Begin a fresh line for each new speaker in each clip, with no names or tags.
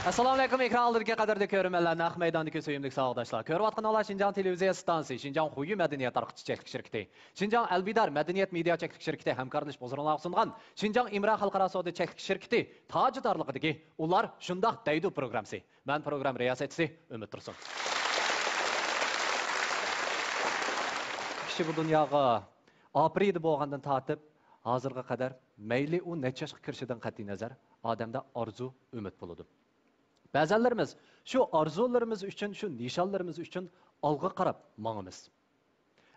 Assalamu alaykum, ekran oldidagi qadrli ko'ruvchilar, naq maydondagi suyimli sog'doshlar. Ko'rayotgan olar Şinjan televiziya stansiyasi, Şinjan Xuyu madaniyat tarqitish cheklik shirkati, Şinjan Albidar madaniyat media cheklik shirkati hamkorlash bozorlarini sungan Şinjan Imra xalqaro savdo cheklik shirkati tajidorligidagi ular shundoq deydi programmasi. Men program riyosatchisi Umid Tursun. Kishi bu dunyoga apriyda bo'lgandan tortib hozirga qadar mayli u necha yoshga kirishidan qat'iy nazar odamda orzu, umid bo'ladi. Ba'zanlarimiz shu orzularimiz uchun, shu nishonlarimiz uchun olg'a qarab mangamiz.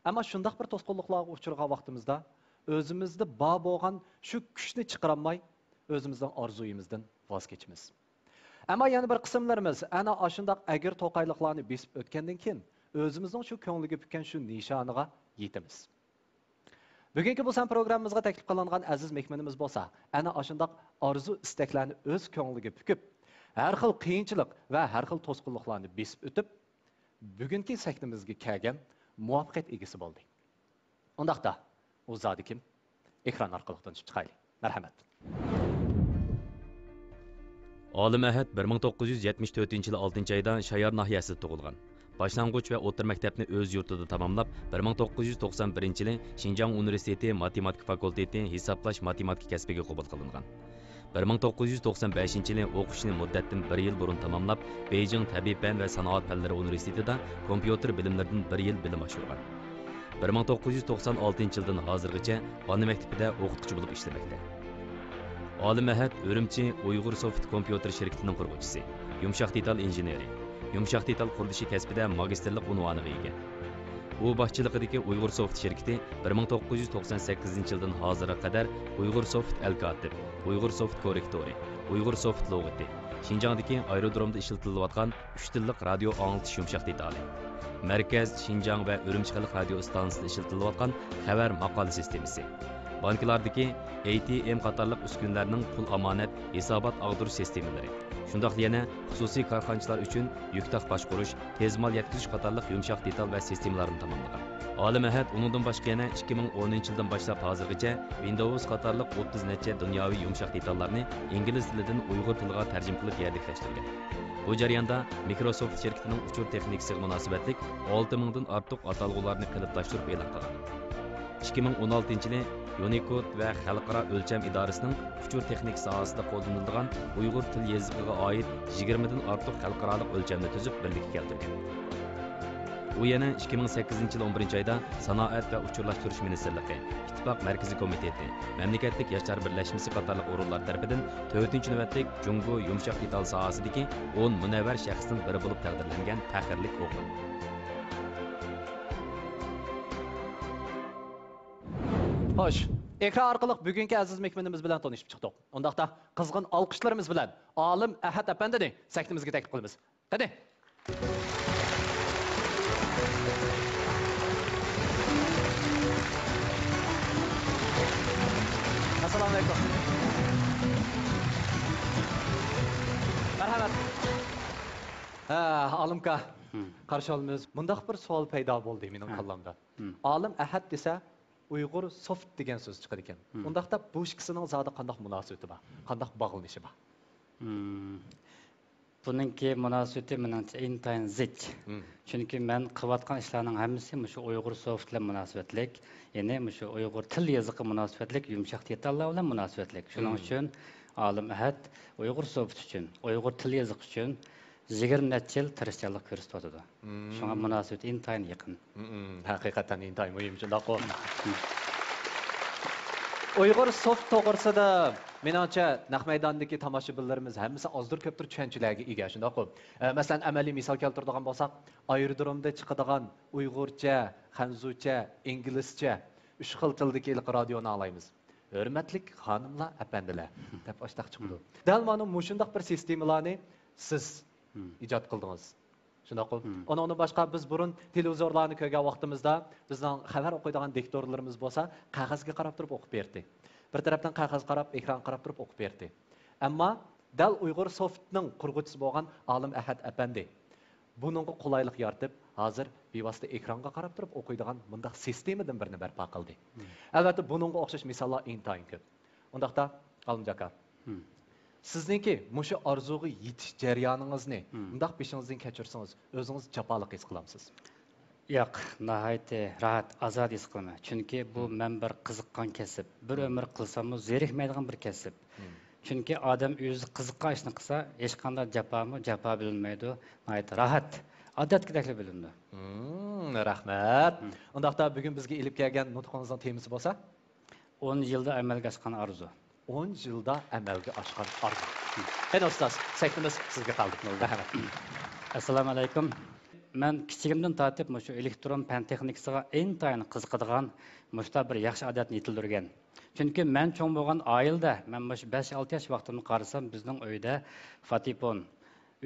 Ammo shundoq bir to'sqinliklarga uchragan vaqtimizda o'zimizda bor bo'lgan shu kuchni chiqarolmay, o'zimizdan orzuyimizdan voz kechamiz. Ammo yana bir qismlarimiz ana shundoq agir to'qayliqlarni besib o'tgandan keyin o'zimizning shu ko'ngliga pukkan shu nishoniga yetamiz. Bugungi bu san programmamizga taklif qilingan aziz mehmonimiz bo'lsa, ana shundoq orzu istaklarni o'z ko'ngliga pukib, har xil qiyinchilik va har xil to'sqinliklarni besib o'tib, bugungi sahnamizga kelgan muvaffaqiyat egasi bo'ldi. Undaqda u zodi kim? Ekran orqali chiqaylik. Marhamat.
Olim Ahad 1974-yil 6-oyda Shayar nahiyasida tug'ilgan. Başlangıç ve o'rta maktabni o'z yurtida tamamlab, 1991-yili Şinjan Universiteti Matematik Fakulteti hisoblash matematika kasbiga qabul qilingan. 1995-yili o'qishni muddatdan 1 yil burun tamamlab, Beijing Tabiiy fan va sanoat fanlari universitetida kompyuter bilimlaridan 1 yil bilim oshirgan. 1996-yildan hozirgacha ona maktabida o'qituvchi bo'lib ishlamoqda. Olim Ahad Urumchi Uyg'ur Soft kompyuter shirkatining quruvchisi, yumshoq detal injeneri, yumshoq detal qurilishi kasbida magistrlik unvoniga ega. U boshchiligidagi Uyg'ur Soft shirkati 1998-yildan hozirga qadar Uyg'ur Soft Al-Katib, Uyg'ur Soft Korrektori, Uyg'ur Soft Logoti, Şinjandagi aerodromda ishlatilayotgan 3 tillik radio anglitish yumshoq detali, Markaz, Şinjan va Urumchi xalq radio stansiyasida ishlatilayotgan xabar maqola sistemasi, banklardagi ATM qatorliq uskunlarning pul omonat hisobot ag'dirish sistemalari, shundoq yana xususiy korxonachilar uchun yuk taq boshqarish, tez mal yetkazish qatorliq yumshoq detal va sistemalarni tamomlagan. Olim Ahad undan boshqa yana 2010-yildan boshlab hozirgacha Windows qatorliq 30 necha dunyoviy yumshoq detallarni ingliz tilidan Uyg'ur tiliga tarjima qilib yerliklashtirgan. Bu jarayonda Microsoft shirkatining uchur texnikasiga munosabatlik 6000 dan ortiq atalg'ularni qilitlashtirib e'lon qilgan. 2016-yili Unicode va Xalqaro o'lcham idorasining uchur texnik sohasida qo'llaniladigan Uyg'ur til yoziqiga oid 20 dan ortiq xalqaro o'lchamni tuzib birlikka keltirgan. U yana 2008-yil 11-oyda Sanoat va uchurlashtirish ministrligi, Ittifoq markaziy komiteti, mamlakatlik yoshlar birlashmasi qatorliq o'rinlar tarafidan 4-navbatlik Jungo yumshoq detal sohasidagi 10 munavvar shaxsning biri bo'lib taqdirlangan faxrlik o'g'il.
Xo'sh, ekran orqali bugungi aziz mehmonimiz bilan tanishib chiqdik. Undaqda qizg'in olqishlarimiz bilan Olim Ahad apandini sahnamizga taklif qilamiz. Qani. Assalomu alaykum. Marhamat. Olimka qarshi olamiz. Bundaq bir savol paydo bo'ldi mening qalbimda. Olim Ahad desa Uyg'ur Soft degan so'z chiqar ekan. Undaqda bu ikkisining zodi qanday munosabati bor? Qanday bog'lanishi bor?
Buningki munosabati menimcha intayin zich. Chunki men qilayotgan ishlarning hammasi shu Uyg'ur Soft bilan munosabatlik, ya'ni shu Uyg'ur til yoziqi munosabatlik, yumshoq detallar bilan munosabatlik. Shuning uchun Olim Ahad Uyg'ur Soft uchun, Uyg'ur til yoziqi uchun 20 necha yil tirishchilik ko'rsatdi. Shunga munosabat intayin yaqin.
Haqiqatan intayin muhim shundoq. Uyg'ur Soft to'g'risida menimcha naq maydondagi tomoshabinlarimiz hammasi ozdir ko'pdir tushunchalarga ega shundoq. Masalan, amaliy misol keltiradigan bo'lsak, aerodromda chiqadigan Uyg'urcha, Xanzucha, inglizcha 3 xil tildagi ilk radioni anglaymiz. Hurmatli xonimlar, apandilar deb oshtaq chiqdi. Dal mana shundoq bir sistemalarni siz ijod qildingiz. Shundoq. Uni boshqa biz burun televizorlarni ko'rgan vaqtimizda bizning xabar o'qiydigan diktorlarimiz bo'lsa, qog'ozga qarab turib o'qib berdi. Bir tarafdan qog'oz qarab, ekran qarab turib o'qib berdi. Ammo dal Uyg'ur Softning qurg'uvchisi bo'lgan Olim Ahad apandi buningga qulaylik yaratib, hozir bevosita ekranga qarab turib o'qiydigan bundaq sistemadan birini barpo qildi. Albatta buningga o'xshash misollar intayin ko'p. Undaqda Olimjon aka Sizningki mushu orzuga yetish jarayoningizne bundoq beshingizdan kechirsangiz, o'zingiz jafoliq his qilamsiz.
Yo'q, nihoyatda rahat, azod his qilaman. Chunki bu men bir qiziqqan kasb. Bir umr qilsam zerikmaydigan bir kasb. Chunki odam o'zi qiziqqan ishni qilsa, hech qanday jafo bilinmaydi. Nihoyat rahat, odatdagidek bilindi.
Rahmat. Undaqda bugun bizga ilib kelgan nutqingizning temasi bo'lsa,
10 yilda amalga oshgan orzu.
10 yilda amalga oshgan orzu. Ana ustoz, saktimiz sizga qoldi. Rahmat.
Assalomu alaykum. Men kichigimdan tortib shu elektron fan texnikasiga intayin qiziqadigan, mushta bir yaxshi odatni yetildirgan. Chunki men cho'ng bo'lgan oilada, men 5-6 yosh vaqtimni qarasam, bizning uyda fatipon,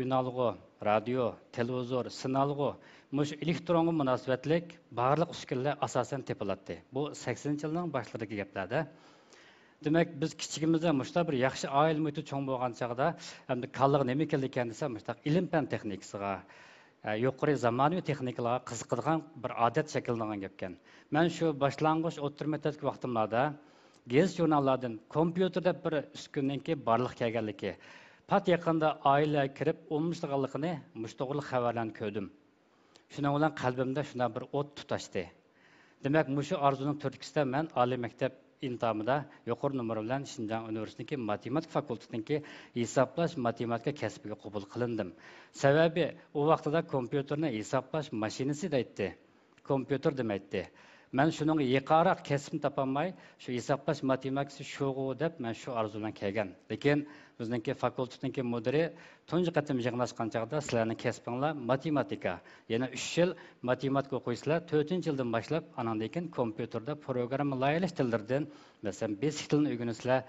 unalg'u, radio, televizor, sinalg'u, mush elektronga munosabatlik barliq uskunlar asosan tepilatdi. Bu 80-yilning boshlaridagi gaplarda. Demak, biz kichigimizda mushta bir yaxshi oila muhiti cho'ng bo'lgan chaqda, hamda kalliq nima ekan degan desa, mushta ilm fan texnikasiga yuqori zamonaviy texnikalarga qiziqadigan bir odat shakllangan gapkan. Men shu boshlang'ich o'rta maktabdagi vaqtimlarda gazet jurnallardan kompyuterda bir uskunniki barliq kelganligi, pat yaqinda oila kirib o'mishliganligini mustaqil xabarlarni ko'rdim. Shuning bilan qalbimda shuna bir o't tutashdi. Demak, mushu orzuning turtkisida men oliy maktab intamida yuqori nomer bilan Shinjang universitetidagi matematika fakultetidagi hisoblash matematika kasbiga qabul qilindim. Sababi u vaqtida kompyuterni hisoblash mashinasi deydi. Kompyuter demaydi. Men shuning yuqoriroq kasbni topolmay, shu hisoblash matematikasi sho'g'u deb men shu orzu bilan kelgan. Lekin bizningki fakultetniki mudiri tunji qatim yig'nashgan chaqda sizlarning kasbinglar matematika. Yana 3 yil matematika o'qiysizlar, 4-yildan boshlab anandan keyin kompyuterda programma layihalash masalan basic tilni o'rganisizlar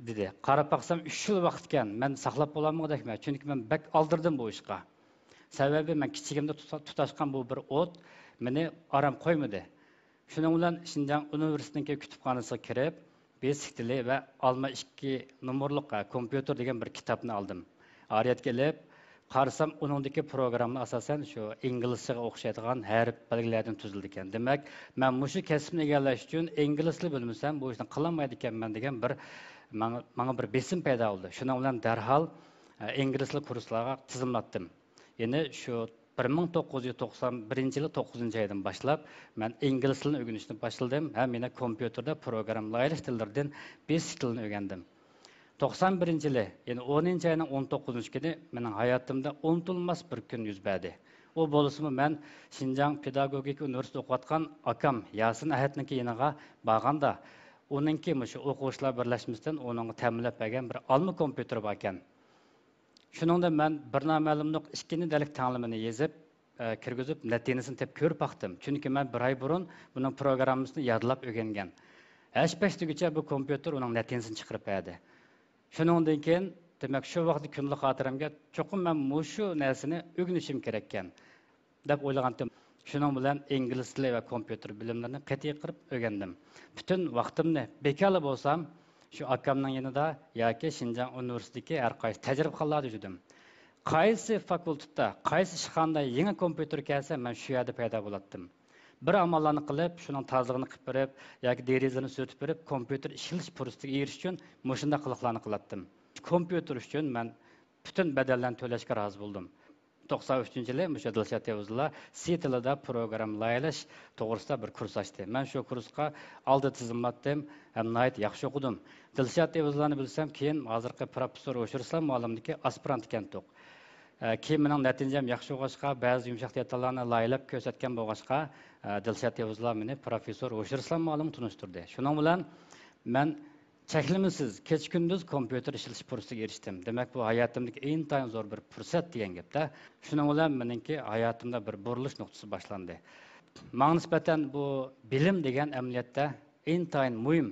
dedi. Qarab baqsam 3 yil vaqt ekan, men saqlab bo'lamoqdakman. Chunki men bak oldirdim bu ishga. Sababi men kichigimda tutashgan bu bir o't meni aram qo'ymadi. Shuning bilan Shinjang universitetidagi kutubxonasiga kirib, basic tili va alma 2 nomerlik kompyuter degan bir kitobni oldim. Ariyat kelib, qarasam uningdagi programma asosan shu inglizchaga o'xshaydigan harf belgilardan tuzildi ekan. Demak, men mushu kasbni egallash uchun ingliz tilini bilmasam, bu ishni qilolmaydi ekanman degan bir menga bir besim paydo bo'ldi. Shuning bilan darhol ingliz tili kurslarga tizimlatdim. Ya'ni shu 1991 yılı 9. aydan başlap men ingliz tilini o'rganishni boshladim. Ham meni kompyuterda program layihalash basic tilini o'rgandim. 91 yılı, yani 10. ayning 19 kuni mening hayotimda unutilmas bir kun yuz berdi. O bo'lisimi men Shinjang pedagogik universitetida o'qiyotgan akam Yasin Ahadniki yeniga borganda, uningki shu o'quvchilar birlashmasidan uning ta'minlab bergan bir alma kompyuter bor ekan. Shuningda men bir noma'lumlik ikkini dalik ta'limini yezib, kirgizib, natijasini tep ko'rib baqdim. Chunki men bir oy burun buning programmasini yodlab o'rgangan. Hashpashtigacha bu kompyuter uning natijasini chiqarib berdi. Shuningdan keyin, demak, shu vaqtda kunlik xotiramga cho'qim men mushu narsani o'rganishim kerak ekan deb o'ylagandim. Shuning bilan ingliz tili va kompyuter bilimlarini qat'iy qilib o'rgandim. Butun vaqtimni bekor bo'lsam, shu akamning yanida yoki Shinjang universitetidagi har qaysi tajribaxonalarda yurdim. Qaysi fakultetda, qaysi ishxonada yangi kompyuter kelsa, men shu yerda paydo bo'latdim. Bir amallarni qilib, shuning tozlig'ini qilib berib, yoki derizani sotib berib, kompyuter ishlash fursatiga erishish uchun mushunda qiliqlarni qilatdim. Kompyuter uchun men butun badallarni to'lashga rozi bo'ldim. 93-yili Dilshod Tevuzullo C tilida program layihalash to'g'risida bir kurs ochdi. Men shu kursga oldi tizimlatdim, ham nihoyat yaxshi o'qidim. Dilshod Tevuzullarni bilsam, keyin hozirgi professor O'shirslan muallimniki aspirant ekan to'q. Keyin mening natijam yaxshi bo'lg'achqa, ba'zi yumshoq detallarni layihalab ko'rsatgan bo'lg'achqa, Dilshod Tevuzullar meni professor O'shirslan muallim tunishtirdi. Shuning bilan men cheklimisiz kech kunduz kompyuter ishlash fursatiga erishdim. Demak, bu hayotimdagi eng zo'r bir fursat degan gapda. Shuning bilan meningki hayotimda bir burilish nuqtasi boshlandi. Menga nisbatan bu bilim degan amaliyotda eng muhim.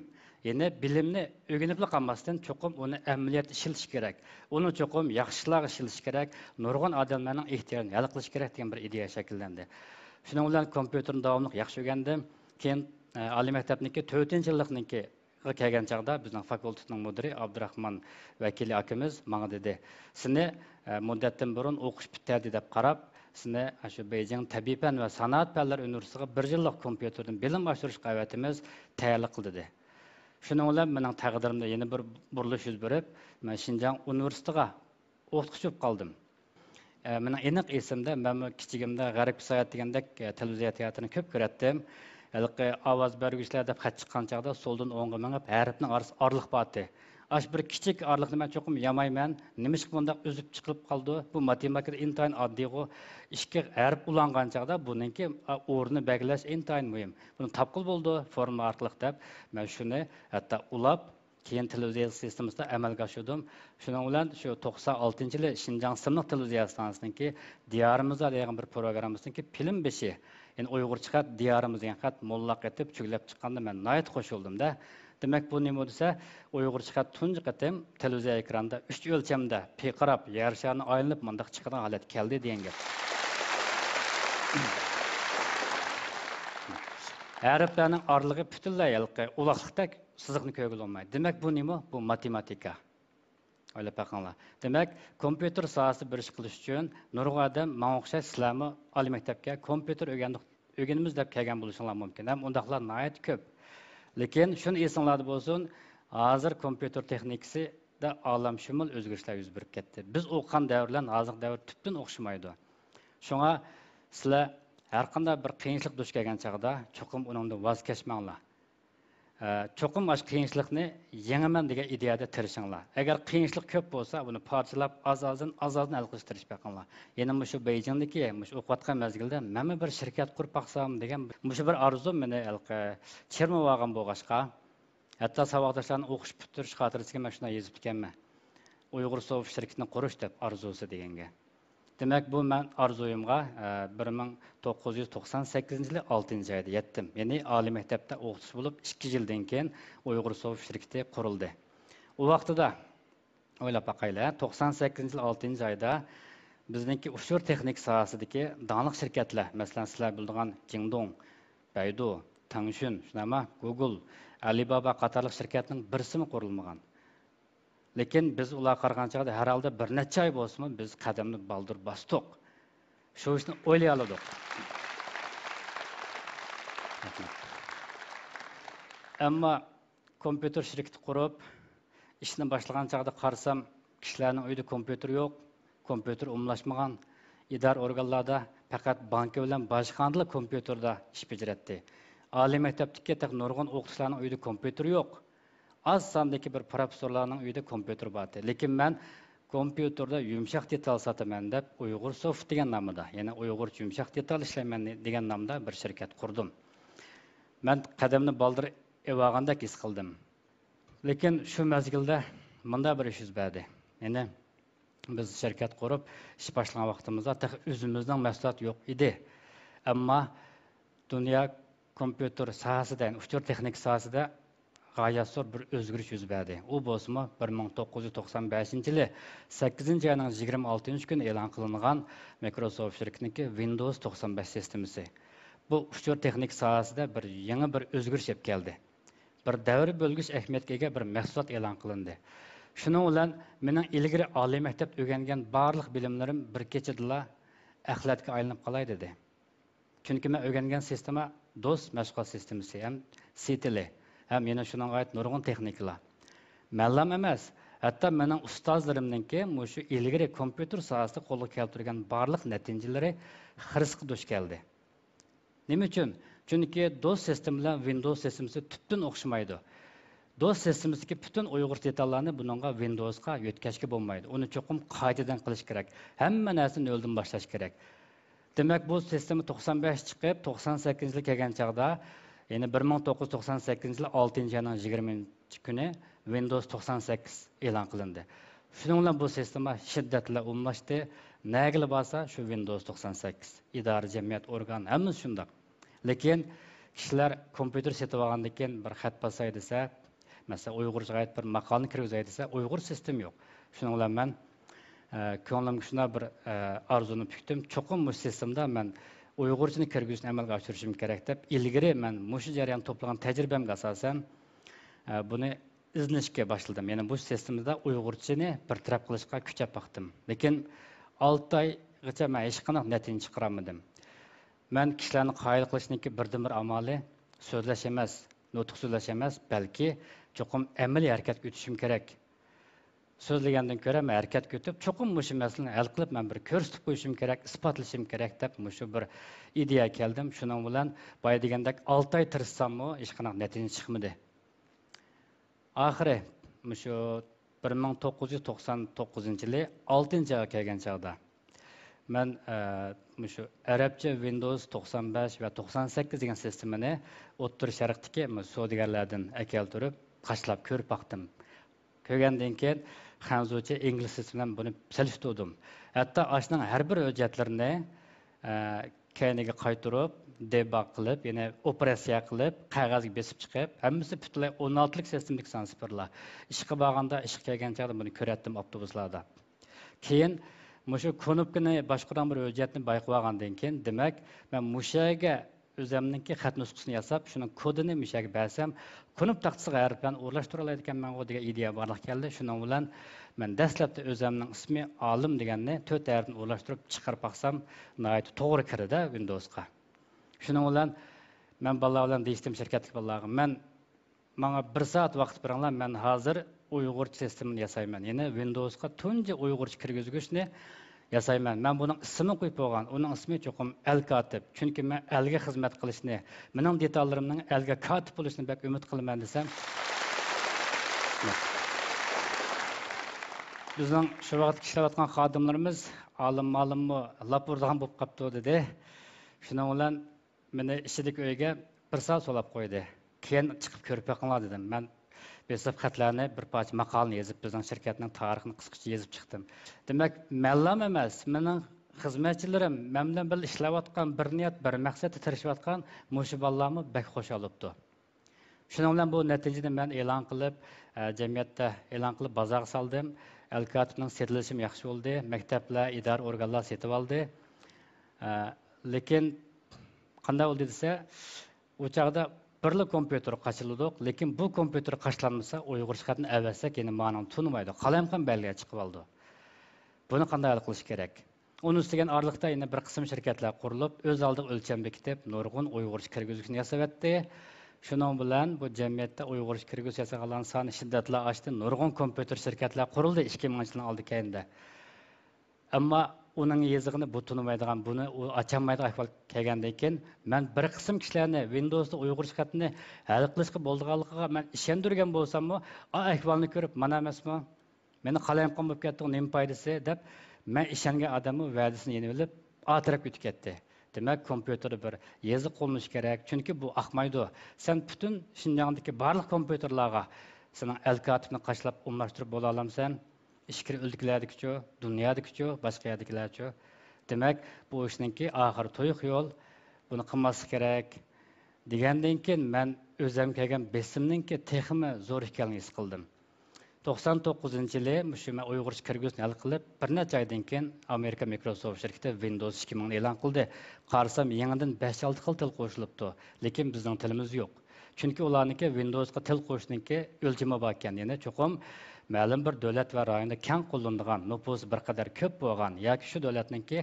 Ya'ni bilimni o'rganib qolmasdan cho'qim uni amaliyot ishlatish kerak. Uni cho'qim yaxshilar ishlatish kerak, nurg'un odamlarning ehtiyojini hal qilish kerak degan bir ideya shakllandi. Shuning bilan kompyuterni davomli yaxshi o'rgandim. Keyin oliy maktabniki 4-yillikniki kelgan chaqda bizning fakultetning mudiri Abdurahmon vakili akamiz menga dedi: "Seni muddatdan burun o'qish bitadi deb qarab, seni shu Beijing tabiiy fan va sanoat fanlari universitetiga 1 yillik kompyuterdan bilim oshirish qavatimiz tayyorlik qildi dedi." Shuning bilan mening taqdirimda yana bir burilish yuz berib, men Shinjang universitetiga o'qituvchi bo'lib qoldim. Mening aniq esimda, men kichigimda G'arb sayohat degandek televiziya teatrini ko'p ko'ratdim. Halqi ovoz bergichlar deb xat chiqqan chaqda soldan o'ngga minib, harfning orliq botdi. Aş bir kichik orliqni men cho'qim yamayman. Nimish bundaq o'zib chiqib qoldi. Bu matematikada intayin oddiy-ku. Ikki harf ulangan chaqda buningki o'rni belgilash intayin muhim. Buni topqil bo'ldi forma orqali deb men shuni hatto ulab keyin televiziya sistemasida amalga oshirdim. Shuning bilan shu 96-yili Shinjang Simliq televiziya stansiyasiniki diyorimizda degan bir programmasininki film beshi, ya'ni Uyg'ur chiqat diyorimiz degan xat mollaq etib chuglab chiqqanda men nayt qo'shildim-da. Demek bu nima desa, Uyg'ur chiqat tunji qatim televiziya ekranda 3 o'lchamda peqarab, yer sharni aylanib mundaq chiqadigan holat keldi degan gap. Harflarning orlig'i butunlay yalqi, uloqliqdek siziqni ko'rgil olmaydi. Demak bu nima? Bu matematika. Öyle bakınlar. Demek kompüter sahası bir iş kılış için nurg'a adam manga o'xshash sizlarmi oliy maktabga kompüter o'rganimiz deb kelgan bo'lishinglar mumkin. Ham undaqlar nihoyat ko'p. Lekin shuni esinglarda bo'lsin, hozir kompüter texnikasida olamshumul o'zgarishlar yuz berib ketdi. Biz o'qigan davrlar hozirgi davr tubdan o'xshamaydi. Shunga sizlar har qanday bir qiyinchilik duch kelgan chaqda cho'qim uningdan voz kechmanglar. Çoxum aş qiyinchilikni yengaman degan ideyada tirishinglar. Agar qiyinchilik ko'p bo'lsa, buni parchalab azozdan hal qilish tirish baqinglar. Yana shu Beijingdagi shu o'qiyotgan mezgilda men bir shirkat qurib baqsam degan shu bir arzum meni chirmib olgan bo'lg'ashqa, hatto savodashlarni o'qish bitirish xotirasiga men shuni yozib ekanman. Uyg'ur Sof shirkatini qurish deb arzusi deganga. Demek bu men arzuyumga 1998-yili 6-oyda yetdim. Yani oliy maktabda o'qituvchi bo'lib 2 yildan keyin Uyg'ur Sof shirkati qurildi. O vaqtida o'ylab baqaylar, 98-yil 6-oyda bizningki ushur texnik sohasidagi daniq shirkatlar, masalan sizlar bildigan Jingdong, Baidu, Tangshun, shunama Google, Alibaba qatorliq shirkatning birsimi qurilmagan. Lekin biz ular qargan chaqda har holda bir necha oy bo'lsin biz qadamni baldir bosdik. Shu ishni o'ylay oldik. Ammo kompüter shirkati qurib, ishni boshlagan chaqda qarsam, kishilarning uyida kompüter yo'q, kompüter umlashmagan, idora organlarda faqat banka bilan boshqandilar kompüterda ish bajaradi. Oliy maktabdagi taq nurg'un o'qituvchilarning uyida kompüter yo'q. Az sondagi bir professorlarning uyida kompüter bor. Lekin men kompüterda yumshoq detal sotaman deb Uyg'ur Soft degan nomida, ya'ni Uyg'ur yumshoq detal ishlayman degan nomda bir shirkat qurdim. Men qadamni baldir evagandek his qildim. Lekin shu mezgilda bunda bir ish yuz berdi. Ya'ni biz shirkat qurib, ish boshlagan vaqtimizda o'zimizning mahsulot yo'q edi. Ammo dunyo kompüter sohasida, uchur texnik sohasida g'oyat zo'r bir o'zgarish yuz berdi. U bo'lsa 1995-yili 8-oyning 26-kuni e'lon qilingan Microsoft shirkatiniki Windows 95 sistemasi. Bu uchur texnik sohasida bir yangi bir o'zgarish olib keldi. Bir davr bo'lgich ahamiyatga ega bir mahsulot e'lon qilindi. Shuning bilan mening ilgari oliy maktabda o'rgangan barliq bilimlarim bir kechada axlatga aylanib qolay dedi. Chunki men o'rgangan sistema DOS mashg'ulot sistemasi ham CTL hem yine şuna ait nurgun texnikler. Mellam emas, hatta mening ustozlarimninki şu ilgari kompüter sahasida qo'lga keltirgan barliq natijaları xirisga duch keldi. Nima uchun? Chunki DOS sistemi bilan Windows sistemasi tubdan o'xshamaydi. DOS sistemadagi butun Uyg'ur detallarni buningga Windowsga yetkazishga bo'lmaydi. Uni cho'qim qaytadan qilish kerak. Hamma narsani noldan boshlash kerak. Demak bu sistema 95 chiqib 98-yilga kelgan chaqda yani 1998-yili 6-oyning 20-kuni Windows 98 e'lon qilindi. Shuning bilan bu sistema shiddatli umlashdi. Nagli bo'lsa shu Windows 98 idora jamiyat organ hammasi shundoq. Lekin kishilar kompüter setib olgandan keyin bir xat basay desa, masalan Uyg'urcha ayt bir maqolani kirgizay desa, Uyg'ur sistem yo'q. Shuning bilan men ko'nglimga shuna bir arzuni pukdim. Cho'qim bu sistemda men Uyg'urchani kirgizishni amalga oshirishim kerak deb ilgari men mushu jarayon to'plagan tajribamga asosan buni izlashga boshladim. Ya'ni bu sistemda Uyg'urchani bir taraf qilishga kuchab baqdim. Lekin 6 oygacha men hech qanday natija chiqaramadim. Men kishilarni qoyil qilishniki birdan-bir amali so'zlash emas, nutq so'zlash emas, balki cho'qim amaliy harakatga o'tishim kerak. So'zlagandan ko'ra men harakatga o'tib, cho'qim mushu masalani hal qilib, men bir ko'rsatib qo'yishim kerak, isbotlashim kerak deb mushu bir ideya keldim. Shuning bilan boya degandek 6 oy tirishsammi, hech qanaqa natija chiqmadi. Oxiri mushu 1999-yili 6-oyga kelgan chog'da men mushu arabcha Windows 95 va 98 degan sistemani o'ttir sharqdagi savdogarlardan akeltirib, qashlab ko'rib baqdim. Ko'rgandan keyin Xanzucha ingliz bilan buni solishtirdim. Hatto ashning har bir hujjatlarini kayniga qaytarib, debug qilib, yana operatsiya qilib, qog'ozga besib chiqib, hammasi butunlay 16 lik sistemlik sanspirlar. Ishga borganda, ishga kelgan chog'da buni ko'ratdim avtobuslarda. Keyin mushu knopkani boshqadan bir hujjatni bayqab olgandan keyin, demak, men mushaga o'zimningki xat nusxasini yasab, shuning kodini mushaga bersam, knop taqtisiga harf bilan o'rlashtirib oladi ekanman degan ideya borliq keldi. Shuning bilan men dastlabda o'zimning ismi Olim deganni 4 harfni o'rlashtirib chiqarib baqsam, nihoyat to'g'ri kirdi Windowsga. Shuning bilan men bolalar bilan deyishdim shirkatlik bolalarga, menga 1 soat vaqt beringlar, men hozir Uyg'urcha sistemini yasayman. Ya'ni Windowsga tunji Uyg'urcha kirgizgichni yasayman. Men buning ismini qo'yib qo'ygan. Uning ismi cho'qim Al-Katib. Chunki men elga xizmat qilishni, mening detallarimning elga katib bo'lishini bek umid qilaman desam. Bizning shu vaqt ishlayotgan xodimlarimiz olim-olimmi lapurdan bo'lib qopti dedi. Shuning bilan meni ishidagi uyga 1 soat solab qo'ydi. Keyin chiqib ko'rib baqinglar dedim. Men besab xatlarni bir parcha maqolani yozib, bizning shirkatning tarixini qisqacha yozib chiqdim. Demak, mallam emas, mening xizmatchilarim, men bilan birga ishlayotgan, bir niyat, bir maqsadda tirishayotgan mushu bolalarni bek xush olibdi. Shuning bilan bu natijani men e'lon qilib, jamiyatda e'lon qilib bozorga soldim. Al-Katibning setilishi yaxshi bo'ldi, maktablar, idora organlar setib oldi. Lekin qanday bo'ldi desa, u chaqda birli kompyuter qaçıldık, lekin bu kompyuter qaçlanmasa, Uyg'urcha xatni avvatsak, yana ma'noni tushunmaydi. Qalamqan belgiga chiqib oldi. Buni qanday hal qilish kerak? Uni ustiga orliqda yana bir qism shirkatlar qurilib, o'z oldiga o'lcham bekitib, nurg'un Uyg'urcha kirgizishni yasavatdi. Shuning bilan bu jamiyatda Uyg'urcha kirgizish yasaganlar soni shiddatli oshdi. Nurg'un kompyuter shirkatlar qurildi 2000-yilning oldi keyinda. Ammo uning yezig'ini bu tunumaydigan, buni ocholmaydigan ahvol kelgandan keyin men bir qism kishilarni Windowsda Uyg'urcha xatni hal qilishga bo'ldiganligiga men ishondirgan bo'lsam-mu, ahvolni ko'rib, mana emasmi? Meni qalayim qilib ketdi, nima foydasi deb men ishongan odamni va'dasini yeni bilib, atraf o'tib ketdi. Demak, kompyuterda bir yeziq qo'llanish kerak, chunki bu aqmaydi. Sen butun Shinjongdagi barliq kompyuterlarga sening Al-Katibni qashlab umlashtirib bo'la olamsan. İşkir öldüklerdikiço, dünyadikiço, başka yerdikilerço. Demek bu işninki ahir toyuq yol, bunu qilması kerak. Degenden keyin men o'zim kelgan besimninki texmi zo'r ekanligini his qildim. 99-yili mushu men Uyg'urcha kirgizishni hal qilib, bir necha oydan keyin Amerika Microsoft shirkati Windows 2000 ni e'lon qildi. Qarasam yangidan 5-6 xil til qo'shilibdi, lekin bizning tilimiz yo'q. Chunki ularniki Windowsga til qo'shishniki o'lchami bor ekan, ya'ni cho'qim ma'lum bir davlat va rayonda keng qo'llanilgan, nüfus bir qadar ko'p bo'lgan yoki shu davlatningki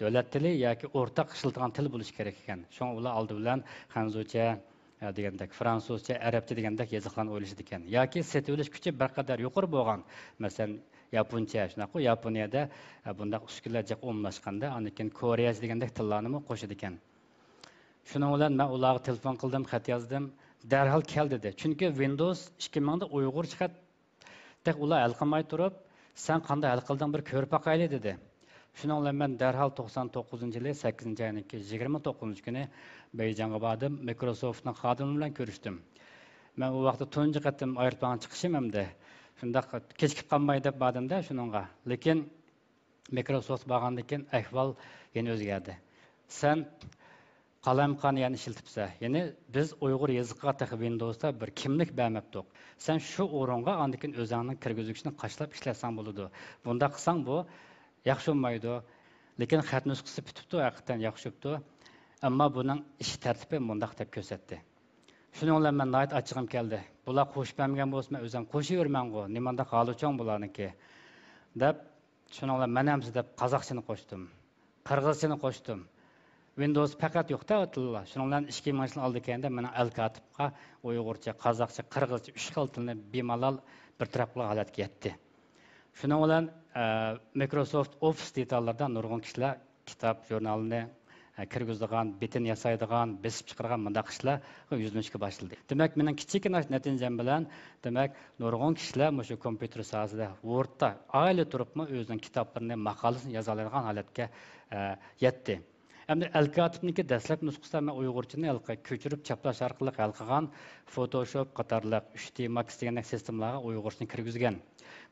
davlat tili yoki o'rtaq ishlatilgan til bo'lishi kerak ekan. Shunga ular oldi bilan Xanzucha degandek, fransuzcha, arabcha degandek yoziqlarni o'ylashdi ekan. Yoki setib olish kuchi bir qadar yuqori bo'lgan, masalan, yaponcha, shunaqa Yaponiyada bunday uskunlar jiq omlashganda, anikin Koreyacha degandek tillarni qo'shadi ekan. Shuning bilan men ularga telefon qildim, xat yozdim, darhol kel dedi. Chunki Windows 2000 da Uyg'urcha xat ular hal qilmay turib, sen qanday hal qilding bir ko'rib baqayli dedi. Shuning bilan men darhol 99-yili 8-oyning 29-kuni Beyjonga bordim, Microsoftning xodimi bilan ko'rishdim. Men u vaqtda tunji qatim aeroportdan chiqishim hamda shunda kechikib qolmay deb bordimda shuningga. Lekin Microsoft borgandan keyin ahvol yana o'zgardi. Sen qalamqon yani ishiltibsa, ya'ni biz Uyg'ur yoziqiga taqib Windowsda bir kimlik bermabdik. Sen shu o'ringa andikin o'zingning kirgizgichni qashlab ishlasang bo'ladi. Bunda qilsang bu yaxshi bo'lmaydi. Lekin xat nusxasi bitibdi, haqiqatan yaxshi bo'libdi. Ammo buning ish tartibi bundaq deb ko'rsatdi. Shuning bilan men nihoyat achchig'im keldi. Bular qo'shib bermagan bo'lsa, men o'zim qo'shaverman-ku. Nimanda qoluvchon bularniki deb shuning bilan men ham deb qozoqchani qo'shdim. Qirg'izchani qo'shdim. Windows faqat yo'qda tillar. Shuning bilan 2000 yil oldikanda men Al-Katibga Uyg'urcha, Qozoqcha, Qirg'izcha 3 xil tilni bemalol bir tarafli holatga yetdi. Shuning bilan Microsoft Office detallarda nurg'un kishilar kitob, jurnalni kirgizadigan, bitin yasaydigan, besib chiqargan mundaq ishlarga yuzlanishga boshladi. Demak, mening kichikina natijam bilan, demak, nurg'un kishilar shu kompyuter sohasida Wordda oila turibmi o'zining kitoblarini, maqolasini yoza oladigan holatga yetdi. Endi Al-Katibniki dastlab nusxasida men Uyg'urchani ko'chirib chaplash orqali hal qilgan Photoshop qatorliq 3D Max degan sistemalarga Uyg'urchani kirgizgan.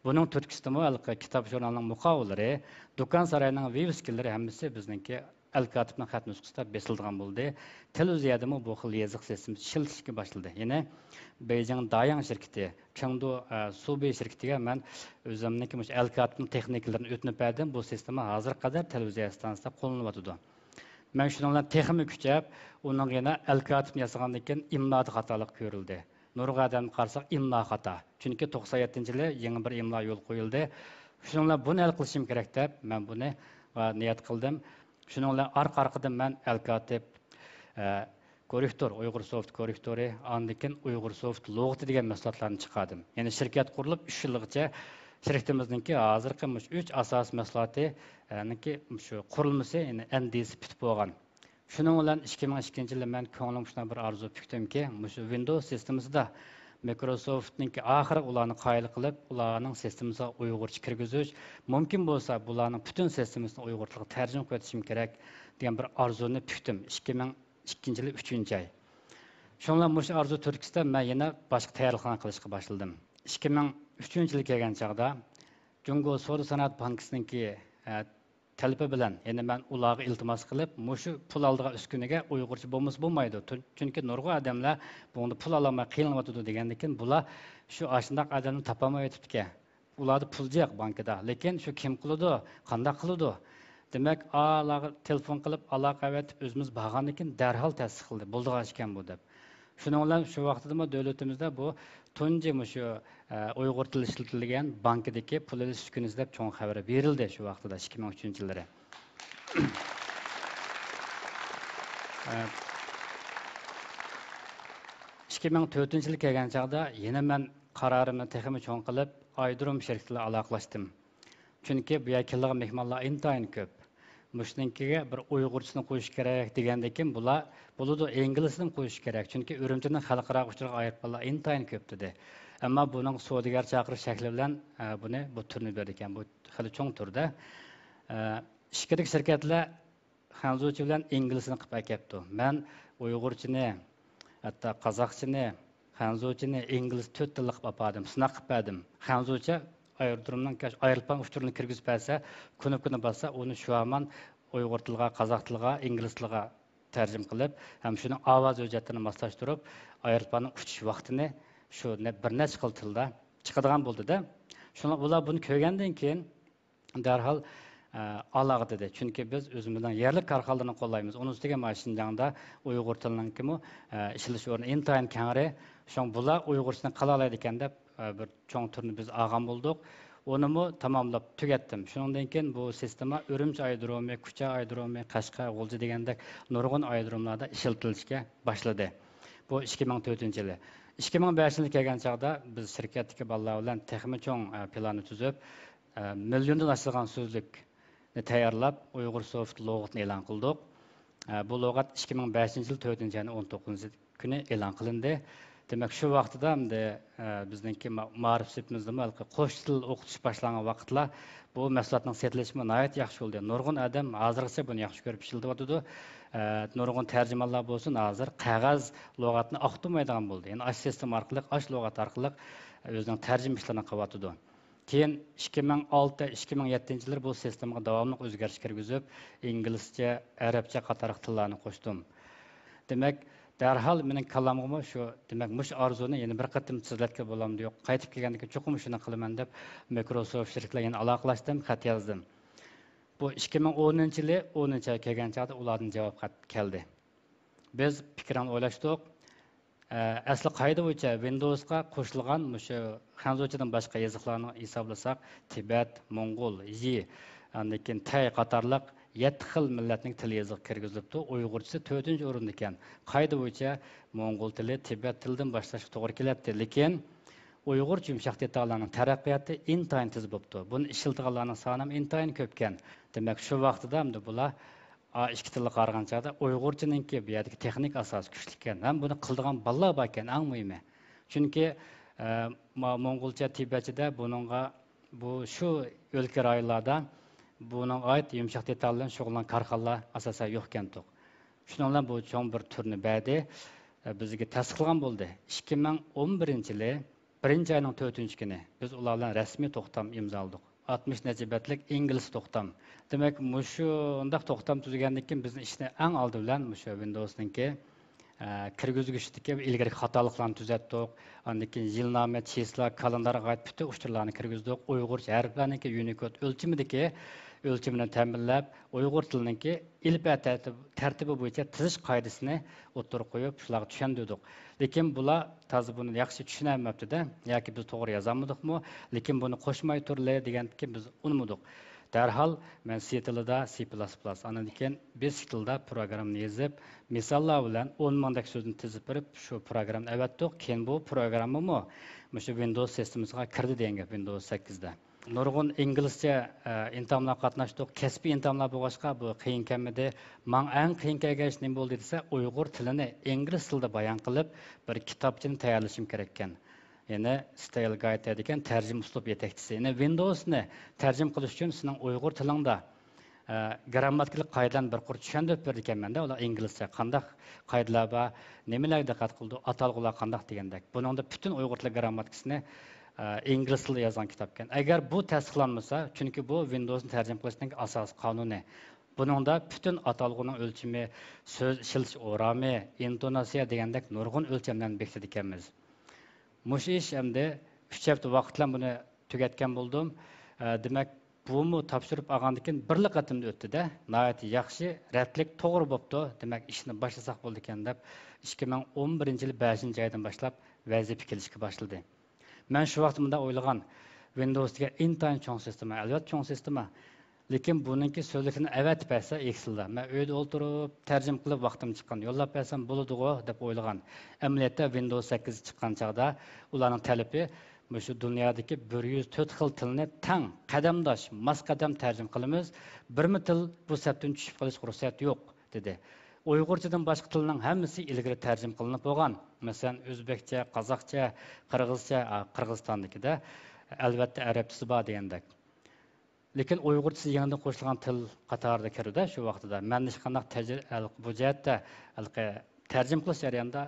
Buning turkisimi kitob jurnalining muqovlari, do'kon saroyining vivskillari hammasi bizningki Al-Katibning xat nusxasida besildigan bo'ldi. Televiziyadami bu xil yoziq sistemasi ishlatishga boshladi. Yana Beijing Dayang shirkati, Chengdu Subey shirkatiga men o'zimniki Al-Katibning texnikalarini o'tnib berdim. Bu sistema hozir qadar televiziya stansiyasida qo'llanyapti. Men shuningdan texnik kuchab, uning yana Al-Katib yasagandan keyin imloda xatolik ko'rildi. Nurg'adam qarsak imlo xato. Chunki 97-yili yangi bir imlo yo'l qo'yildi. Shuningdan buni hal qilishim kerak deb men buni niyat qildim. Shuningdan arqa-arqadan men Al-Katib korrektor, Uyg'ursoft korrektori, andikin Uyg'ursoft log'ati degan mahsulotlarni chiqardim. Ya'ni shirkat qurilib 3 yilgacha shirkatimizningki hozirgi 3 asos mahsuloti shu qurilmasi, ya'ni NDC bitib bo'lgan. Shuning bilan 2002-yilda men ko'nglim shunday bir orzu pukdimki, shu Windows sistemasida Microsoft'ningki oxiri ularni qoyil qilib, ularning sistemasiga Uyg'urcha kirgizish, mumkin bo'lsa bularning butun sistemasini Uyg'urchaga tarjima qilishim kerak degan bir orzuni pukdim 2002-yil 3-oy. Shundan bu orzu turkisida men yana boshqa tayyorgarlik qilishga boshladim. 2003-yil kelgan chaqda Jungo Savdo sanoat bankisiningki talabi bilan, ya'ni men ularga iltimos qilib, shu pul oldigan uskuniga Uyg'urcha bo'lmaydi. Chunki nurg'un odamlar bunda pul ololmay qiynaladi degandan keyin bular shu ashundaq odamni topolmay yotibdi. Ularda pul yo'q bankida, lekin shu kim qiladi, qanday qiladi? Demak, ularga telefon qilib aloqa etib o'zimiz borgandan keyin darhol tasdiqladi. Bo'ldigan ekan bu deb. Shuning bilan shu vaqtda davlatimizda bu tunji shu Uyg'ur tili ishlatilgan bankidagi pul olish kuniz deb cho'ng xabar berildi shu vaqtda 2003-yillari. 2004-yil kelgan chaqda yana men qarorimni texnik cho'ng qilib Aydirum shirkati bilan aloqalashdim. Chunki bu yerga mehmonlar intayin ko'p. Mushninkiga bir Uyg'urchani qo'yish kerak degandan keyin bular bo'ladi inglizini qo'yish kerak. Chunki Urumchining xalqaro uchirga ayirmalar intayin ko'p dedi. Ammo buning savdogar chaqirish shakli bilan bu turni berdi ekan. Bu xili cho'ng turda. Ishkirik shirkatlar Xanzuchi bilan inglizini qilib kelibdi. Men Uyg'urchani, hatto Qozoqchani, Xanzuchini ingliz 4 tilli qilib oldim. Sinaq qilib berdim. Xanzucha Ayırdırımdan ayırılpan uçturunu kirgizib bersa, kuni bassa, onu şu an Uyg'ur tiliga, Qozoq tiliga, ingliz tiliga tarjim qilib, ham shuning ovoz hujjatini moslashtirib, ayirpanning uchish vaqtini shu bir necha xil tilda chiqadigan bo'ldi-da. Shuni ular buni ko'rgandan keyin darhol aloqa dedi. Chunki biz o'zimizdan yerli korxonalarni qo'llaymiz. Uning ustiga Shinjongda Uyg'ur tilininki ishlash o'rni intayin kengri, shun bular Uyg'urchani qila oladi ekan deb bir cho'ng turni biz olgan bo'ldik. Uni tamomlab tugatdim. Shundan keyin bu sistema Urumchi aydromi, Kucha aydromi, Qashqa, G'o'lji degandek nurg'un aydromlarda ishlatilishga boshladi. Bu 2004-yil. 2005-yil kelgan chaqda biz shirkatdagi bolalar bilan texnik cho'ng planni tuzib, milliondan oshgan so'zlikni tayyorlab, Uyg'ursoft log'atini e'lon qildik. Bu log'at 2005-yil 4-oyning 19-kuni e'lon qilindi. Demak, shu vaqtda hamda bizningki ma'rif sepimizda qo'sh til o'qitish boshlangan vaqtlar bu mahsulotning setilishi nihoyat yaxshi bo'ldi. Nurg'un odam hozirgacha buni yaxshi ko'rib ishlatyapti. Nurg'un tarjimonlar bo'lsin, hozir qog'oz lug'atni o'qitilmaydigan bo'ldi. Ya'ni ash sistema orqali, ash lug'at orqali o'zining tarjima ishlarini qilyapti. Keyin 2006-2007-yillar bu sistemaga davomli o'zgarish kirgizib, inglizcha, arabcha qatorliq tillarni qo'shdim. Demak, darhol mening kalamimga shu, demak, mush orzuni yana bir qatim sizlarga bo'lamdi yo'q. Qaytib kelgandan keyin cho'qim shuni qilaman deb Microsoft shirkatlariga aloqalashdim, xat yozdim. Bu 2010-yili 10-oy kelgan chaqda ulardan javob xat keldi. Biz fikrini o'ylashdik. Asli qoida bo'yicha Windowsga qo'shilgan shu Xanzuchadan boshqa yoziqlarni hisoblasak, Tibet, Mongol, Yi, keyin Tay qatorliq 7 xil millatning tili yozig'i kirgizilibdi. Uyg'urchasi 4-o'rinda ekan. Qayda bo'yicha Mo'ng'ul tili, Tibet tilidan boshlashga to'g'ri keladi. Lekin Uyg'ur yumshoq detallarning taraqqiyoti intayin tez bo'libdi. Buni ishiltirganlarning soni ham intayin ko'pkan. Demak, shu vaqtida hamda bular ikki tilga qaragan chog'da Uyg'urchininki bu yerdagi texnik asos kuchli ekan. Ham buni qildigan bolalar bor ekan, eng muhimi. Chunki Mo'ng'ulcha, Tibetchada buningga bu shu o'lka rayonlarda buning oid yumshoq detal bilan shug'ullangan korxonalar asosan yo'q ekan. Shuning bilan bu cho'ng bir turni badi bizga tasdiqlangan bo'ldi. 2011-yili 1-oyning 4-kuni biz ular bilan rasmiy to'xtam imzoladik. 60 najibatlik ingliz to'xtam. Demak, mushu undaq to'xtam tuzgandan keyin bizni ishni eng oldi bilan mushu Windows'ningki kirgizgichdagi ilgari xatoliklarni tuzatdik. Undan keyin yilnoma, chisla, kalendarga oid bütün uchurlarni kirgizdik. Uyg'urcha harflarniki Unicode o'lchimidagi o'lchimini ta'minlab, Uyg'ur tilininki ilmiy tartibi bo'yicha tizish qoidasini o'tirib qo'yib, shularga tushundirdik. Lekin bular to'g'ri buni yaxshi tushunolmabdi-da, yoki biz to'g'ri yozolmadikmi, lekin buni qo'shmay turli deganki biz unutdik. Darhol men C tilida C++, andan keyin biz tilda programmani yozib, misollar bilan 10 mingdek so'zni tizib berib, shu programmani avatdik. Keyin bu programmami shu Windows sistemasiga kirdi degan gap Windows 8 da. Nurg'un inglizcha imtihonlar qatnashdik. Kasbiy imtihonlar bo'lg'achqa bu qiyin kelmadi. Men eng qiyin kelgan ish nima bo'ldi desa, Uyg'ur tilini ingliz tilida bayon qilib, bir kitobchani tayyorlashim kerak ekan. Yani Style Guide degan tarjima uslub yetakchisi. Yani Windows'ni tarjima qilish uchun sizning Uyg'ur tilingda grammatikalik qoidalarni bir qur tushuntirib berdi ekanman-da, ular inglizcha qanday qoidalar bor, nimalarga diqqat qildi, atalg'ular qanday degandek. Buningda bütün Uyg'ur tili grammatikasini ingliz tilida yozgan kitob ekan. Agar bu tasdiqlanmasa, chunki bu Windows'ni tarjima qilishning asosiy qonuni. Buningda bütün atalg'uning o'lchami, so'z ishiltish o'rami, intonatsiya degandek nurg'un o'lchamlarni bekitdi ekanmiz. Mush ish endi 3 hafta vaqt bilan buni tugatgan bo'ldim. Demak, buni topshirib olgandan keyin birli qatimda o'tdi-da. Nihoyat yaxshi, ratlik to'g'ri bo'pti. Demak, ishni boshlasak bo'ldi ekan deb 2011-yil 5-oydan boshlab vazifa kelishga boshladi. Men shu vaqtimda o'ylagan Windows'ga intayin cho'ng sistema, albatta cho'ng sistema. Lekin buningki so'zlikni avatib bersa eksilda. Men uyda o'tirib tarjima qilib vaqtim chiqqan, yo'llab bersam bo'ladi-ku deb o'ylagan. Amaliyotda Windows 8 chiqqan chaqda ularning talabi shu dunyodagi 104 xil tilni tang, qadamdosh, mas qadam tarjima qilamiz. Birmi til bu sabtdan tushib qolish ruxsat yo'q dedi. Uyg'urchadan boshqa tilning hammasi ilgari tarjima qilinib bo'lgan. Masalan, o'zbekcha, qozoqcha, qirg'izcha, Qirg'izistondagida albatta arabchasi bor degandek. Lekin Uyg'urchasi yangidan qo'shilgan til qatorida kirdi shu vaqtida. Men hech qanday bu jihatda tarjima qilish jarayonida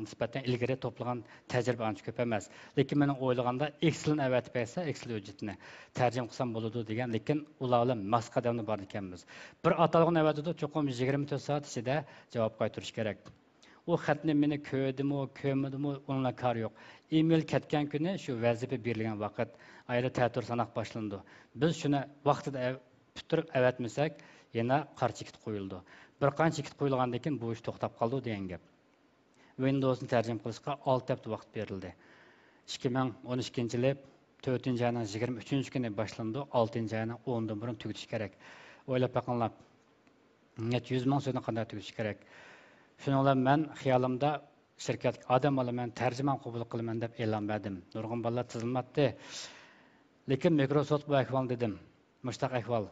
nisbatan ilgari to'plagan tajriba ancha ko'p emas. Lekin men o'ylaganda Excel'ni avatib bersa, Excel hujjatini tarjima qilsam bo'ladi degan, lekin ular bilan mas qadamni bor ekanmiz. Bir atalg'ini avatida cho'qim 24 soat ichida javob qaytarish kerak. O xatni meni ko'rdimi, ko'rmadimi, unga kar yo'q. Email ketgan kuni shu vazifa berilgan vaqt ayri ta'tir sanaq boshlandi. Biz shuni vaqtida bitirib avatmasak, yana qarshi chekit qo'yildi. Bir qancha chekit qo'yilgandan keyin bu ish to'xtab qoldi degan gap. Windows'ni tarjima qilishga 6 hafta vaqt berildi. 2012-yil 4-oyning 23-kuni boshlandi, 6-oyning 10-dan burun tugatish kerak. O'ylab baqinglar. 100 ming so'zni qanday tugatish kerak? Shuning bilan men xiyolimda shirkat odam olaman, tarjimon qabul qilaman deb e'lon berdim. Nurg'un bolalar tizilmatdi. Lekin Microsoft bu ahvol dedim. Mushtaq ahvol.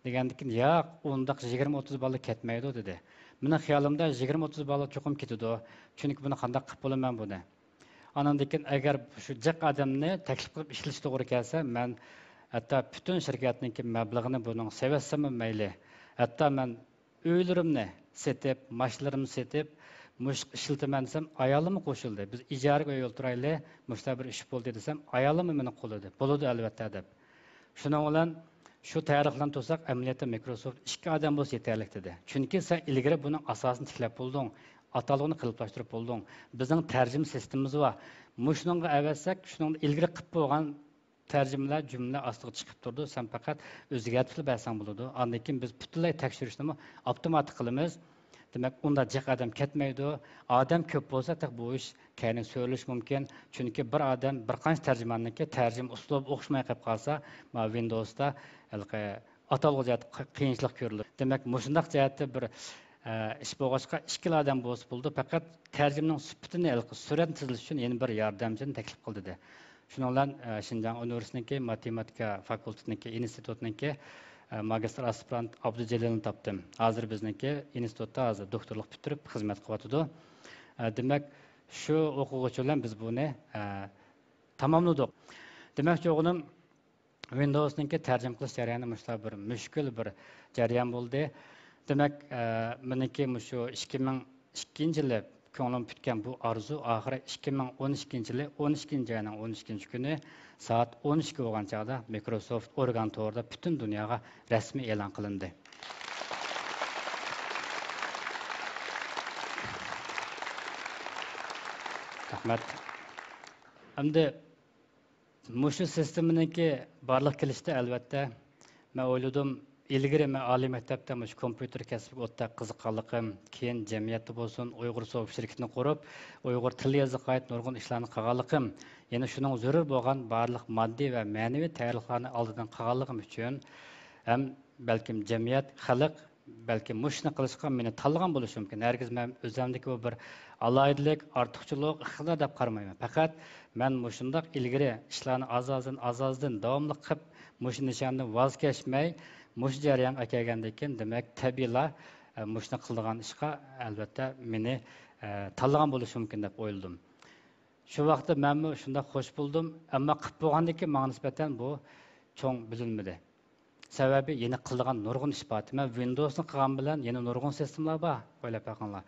Degandikin, yo'q, undaq 20-30 bola ketmaydi dedi. Mening xiyolimda 20-30 bola cho'qim ketadi. Chunki buni qanday qilib bo'laman buni. Andan keyin agar shu jiq odamni taklif qilib ishlash to'g'ri kelsa, men hatto butun shirkatningki mablag'ini buning sevassam mayli. Hatto men uylarimni setib, mashinalarimni setib, mush ishiltaman desam, ayolim qo'shildi. Biz ijaraga uy o'tirayli, mushta bir ish bo'ldi desam, ayolim meni qo'lladi. Bo'ladi albatta deb. Shuning bilan shu tayyorliklarni to'saq, amaliyotda Microsoft 2 odam bo'lsa yetarli dedi. Chunki sen ilgari buning asosini tiklab bo'lding, atalg'ini qilib bo'lding. Bizning tarjima sistemamiz bor. Mushningga avatsak, shuningda ilgari qilib bo'lgan tarjimalar jumla ostiga chiqib turdi. Sen faqat o'zgartirib bersan bo'ladi. Undan keyin biz butunlay tekshirishni avtomatik qilamiz. Demak, unda jiq odam ketmaydi. Odam ko'p bo'lsa, bu ish keyin so'ralish mumkin. Chunki bir odam bir qancha tarjimonniki tarjima uslub o'xshamay qolib qolsa, Windows'da atalgı jihat qiyinchilik ko'rildi. Demak, mushundaq jihatda bir ish bo'lg'achqa ikkilardan bo'lsa bo'ldi, faqat tarjimaning sifatini surat tizilish uchun yana bir yordamchini taklif qildi. Shuning bilan Shinjang universitetidagi matematika fakultetiniki, institutniki magistr aspirant Abdujalilni topdim. Hozir bizniki institutda hozir doktorlik bitirib xizmat qilyotdi. Demak, shu o'quvchi bilan biz buni tamomladik. Demak, o'g'lim Windows'niki tarjima qilish jarayoni mushlar bir mushkul bir jarayon bo'ldi. Demak, meniki shu 2002-yili ko'nglim bitgan bu arzu oxiri 2012-yili 12-oyning 12-kuni soat 12 bo'lgan chog'da Microsoft Oregon to'g'rida butun dunyoga rasmiy e'lon qilindi. Rahmat. Endi mushu sisteminiki barliq kelishdi albatta. Men o'yladim, ilgari men oliy maktabda mush kompyuter kasbiga o'tda qiziqqanligim, keyin jamiyatda bo'lsin, Uyg'ur Sof shirkatini qurib, Uyg'ur tili yoziqqa oid nurg'un ishlarni qilganligim, yana shuning zarur bo'lgan barliq moddiy va ma'naviy tayyorliklarni oldidan qilganligim uchun ham balkim jamiyat, xalq balki mushni qilishga meni tanlagan bo'lishi mumkin. Hargiz men o'zimdagi bu bir alaydilik, ortiqchilik, ixtilo deb qaramayman. Faqat men mushundaq ilgari ishlarni azozdan davomli qilib, mush nishondan voz kechmay, mush jarayon kelgandan keyin demak tabiiyla mushni qilgan ishga albatta meni tanlagan bo'lishi mumkin deb o'yladim. Shu vaqtda men shunda xush bo'ldim, ammo qilib bo'lgandan keyin menga nisbatan bu cho'ng bilinmadi. Sababi yeni qilgan nurg'un ish bor. Men Windows'ni qilgan bilan yana nurg'un sistemlar bor, o'ylab boqinglar.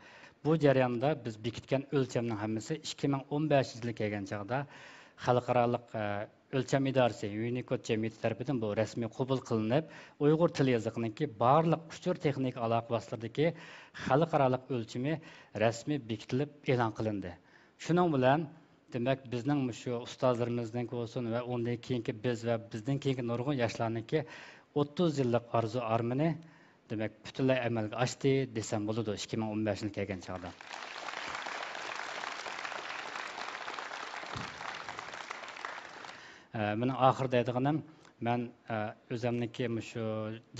Bu jarayonda biz bekitgan o'lchamning hammasi 2015-yilga kelgan chog'da xalqaro o'lcham idorasi Unicode jamiyati tomonidan bu rasmiy qabul qilinib, Uyg'ur tili yoziqniki barliq uchur texnik aloqa vositalaridagi xalqaro o'lchami rasmiy bekitilib e'lon qilindi. Shuning bilan demak bizning shu ustozlarimizning bo'lsin va undan keyingi biz va bizdan keyingi nurg'un yoshlarniki 30 yillik orzu armani demak butunlay amalga oshdi desam bo'ladi 2015-yil kelgan chog'da. Mening oxirida aytganim, men o'zimniki shu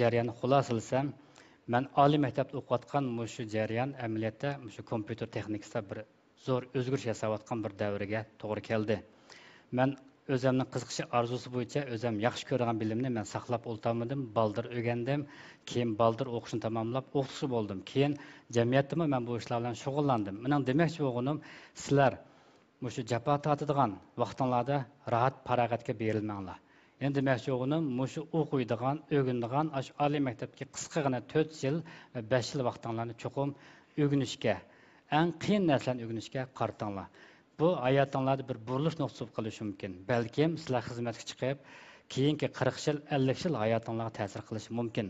jarayonni xulosalasam, men oliy maktabda o'qiyotgan shu jarayon amaliyotda shu kompyuter texnikasida bir zo'r o'zgarish yasayotgan bir davrga to'g'ri keldi. Men o'zimning qiziqishi arzusi bo'yicha o'zim yaxshi ko'rgan bilimni men saqlab o'ltirmadim, baldir o'rgandim, keyin baldir o'qishni tamomlab o'qituvchi bo'ldim. Keyin jamiyatda men bu ishlar bilan shug'ullandim. Mening demoqchi bo'lganim, sizlar shu jafo tortadigan vaqtinglarda rahat farog'atga berilmanglar. Endi demoqchi bo'lganim, shu o'qiydigan, o'rganadigan, oliy maktabga qisqagina 4 yil va 5 yil vaqtinglarni cho'qim o'rganishga, eng qiyin narsalarni o'rganishga qaratinglar. Bu hayotinglarda bir burilish nuqtasi bo'lib qolishi mumkin. Balkim sizlar xizmatga chiqib, keyingi 40 yil, 50 yil hayotingizga ta'sir qilishi mumkin.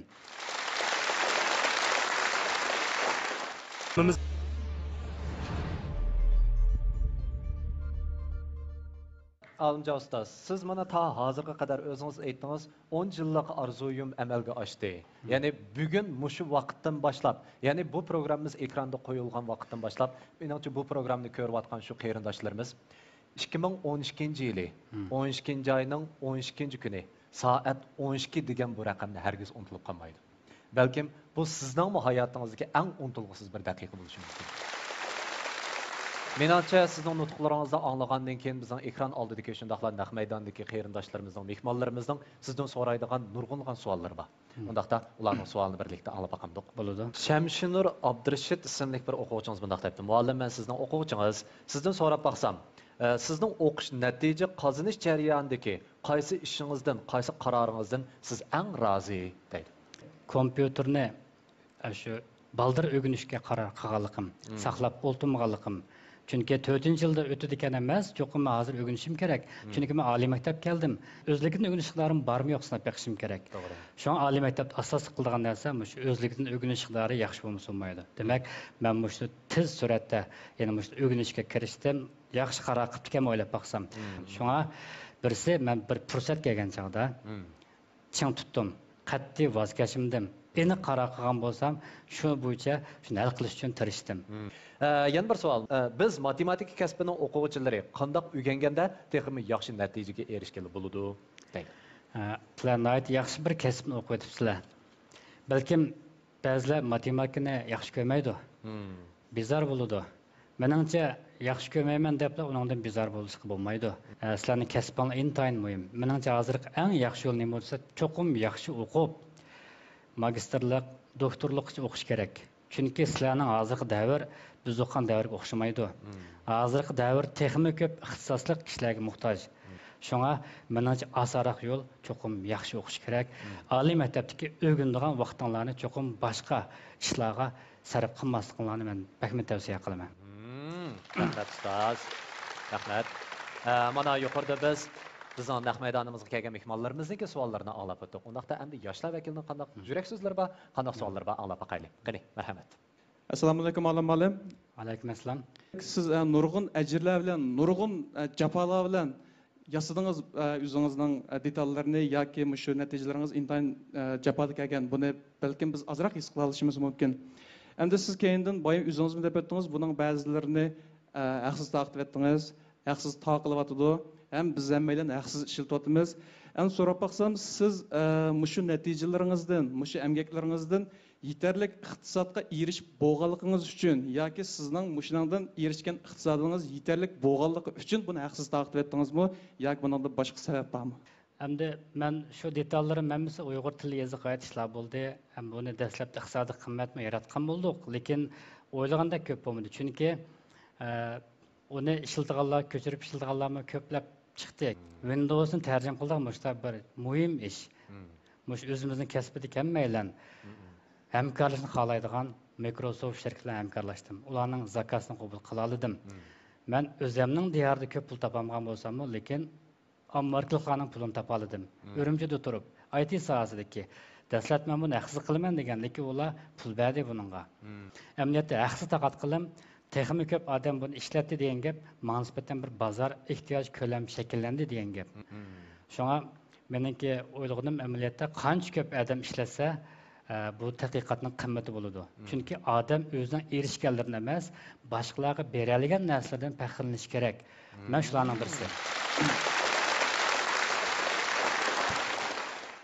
Alimjon ustoz, siz mana ta hozirga qadar o'zingiz aytdingiz, 10 yillik orzuyim amalga oshdi. Ya'ni bugun mushu vaqtdan boshlab, ya'ni bu programmamiz ekranda qo'yilgan vaqtdan boshlab, menimcha bu programmani ko'rayotgan shu qarindoshlarimiz 2012-yili 12-oyning 12-kuni soat 12 degan bu raqamni hargiz unutilib qolmaydi. Balkim bu sizning hayotingizdagi eng unutilg'isiz bir daqiqa bo'lishi mumkin. Menimcha sizning nutqlaringizda anglagandan keyin bizning ekran oldidagi shundaqlar naq maydondagi qarindoshlarimizning, mehmonlarimizning sizdan so'raydigan nurg'ungan savollari bor. Undaqda ularning savolini birlikda anglab boqamdik.
Bo'ladi.
Shamshinur Abdurashid ismli bir o'quvchingiz bunday debdi. Muallim, men sizning o'quvchingiz. Sizdan so'rab baqsam, sizning o'qish natija qozonish jarayonidagi qaysi ishingizdan, qaysi qaroringizdan siz eng rozi deydi.
Kompyuterni shu baldir o'rganishga qaror qilganligim, saqlab o'ltirmaganligim. Chunki 4-yilda o'tdi ekan emas, cho'qim hozir o'rganishim kerak. Chunki men oliy maktab keldim. O'zligimni o'rganishlarim bormi yo'q sinab beqishim kerak.
To'g'ri.
Shu oliy maktabda asosiy qilgan narsa shu o'zligimni o'rganishlari yaxshi bo'lmasa bo'lmaydi. Demak, men shu tez suratda, ya'ni shu o'rganishga kirishdim, yaxshi qaror qilib ekan o'ylab baqsam. Shunga birisi men bir fursat kelgan chog'da ching tutdim, qat'iy voz kechimdim. Beni qaror qilgan bo'lsam, shu bo'yicha shuni hal qilish uchun tirishdim.
Yana bir savol. Biz matematika kasbining o'quvchilari qanday o'rganganda texnik yaxshi natijaga erishgan bo'ladi deydi.
Sizlar nihoyat yaxshi bir kasbni o'qib o'tibsizlar. Balkim ba'zilar matematikani yaxshi ko'rmaydi, bezor bo'ladi. Meningcha yaxshi ko'rmayman deb uningdan bezor bo'lishga bo'lmaydi. Sizlarning kasbingiz intayin muhim. Meningcha hozirgi eng yaxshi yo'l nima bo'lsa, cho'qim yaxshi o'qib, magistrlik, doktorlikcha o'qish kerak. Chunki sizlarning hozirgi davr biz o'qigan davrga o'xshamaydi. Hozirgi davr texnik ko'p ixtisosli kishilarga muhtoj. Şuna meningcha asaraq yo'l cho'qim yaxshi o'qish kerak. Oliy maktabdagi o'rganadigan vaqtinglarni cho'qim boshqa ishlarga sarf qilmasliklarini men bakmi tavsiya qilaman.
Rahmat ustoz. Rahmat. Mana yuqorida bizning naq maydonimizga kelgan mehmonlarimizniki savollarini anglab o'tdik. Undaqda endi yoshlar vakilining qanday yurak so'zlari bor, qanday savollar bor anglab boqaylik. Qani, marhamat.
Assalomu alaykum olim.
Alaykum assalom.
Siz nurg'un ajrlar bilan, nurg'un jafolar bilan yasadığınız o'zingizning detallarini yoki shu natijalaringiz intayin jafoda kelgan. Buni balkim biz azroq his qila olishimiz mumkin. Endi siz keyindan boyim o'zingiz deb aytdingiz, buning ba'zilarini haqsiz taqib etdingiz, haqsiz taqilib hem biz hammaydan haqsiz ishlatyapmiz. Endi so'rab baqsam, siz shu natijalaringizdan, shu emgaklaringizdan yetarlik iqtisodga erishib bo'lganligingiz uchun yoki sizning mushuningdan erishgan iqtisodingiz yetarlik bo'lganligi uchun buni haqsiz taqib etdingizmi yoki buningda boshqa sabab bormi?
Hamda men shu detallarni hammasi Uyg'ur tili yoziq ayt ishlar bo'ldi. Ham buni dastlabda iqtisodiy qimmatni yaratgan bo'ldik, lekin o'ylaganda ko'p bo'lmadi. Chunki uni ishlatganlar, ko'chirib ishlatganlarmi ko'plab chiqdi. Windows'ni tarjima qildik, mushta bir muhim ish. Mush o'zimizning kasbida kammaylan hamkorlashni xohlaydigan Microsoft shirkatlar hamkorlashdim. Ularning zakasini qabul qila oldim. Men o'zimning diyorida ko'p pul topolmagan bo'lsam-mu, lekin Amerikaliklarning pulini topa oldim. Urumchida turib, IT sohasidagi dastlab men buni haqsiz qilaman degan, lekin ular pul berdi buningga. Amniyatda haqsiz taqat qilim, texnik ko'p odam buni ishlatdi degan gap, nisbatan bir bozor ehtiyoj ko'lam shakllandi degan gap. Shunga meniki o'yladim amaliyotda qancha ko'p odam ishlatsa bu tadqiqotning qimmati bo'ladi. Chunki odam o'zining erishganlarini emas, boshqalarga bera olgan narsalardan faxrlanish kerak. Men shularning birisi.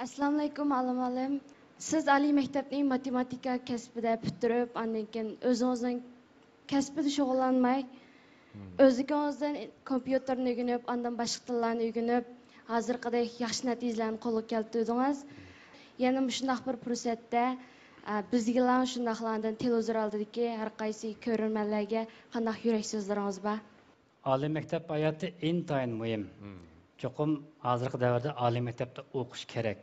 Assalomu alaykum olim. Siz oliy maktabning matematika kasbida bitirib, undan keyin o'zingizning kasbida shug'ullanmay, o'zingizdan kompyuterni o'rganib, undan boshqa tillarni o'rganib, hozirgidek yaxshi natijalarni qo'lga keltirdingiz. Yana shunday bir fursatda bizga shundaqlardan televizor oldidagi har qaysi ko'rganlarga qanday yurak so'zlaringiz bor?
Oliy maktab hayoti intayin muhim. Cho'qim hozirgi davrda oliy maktabda o'qish kerak.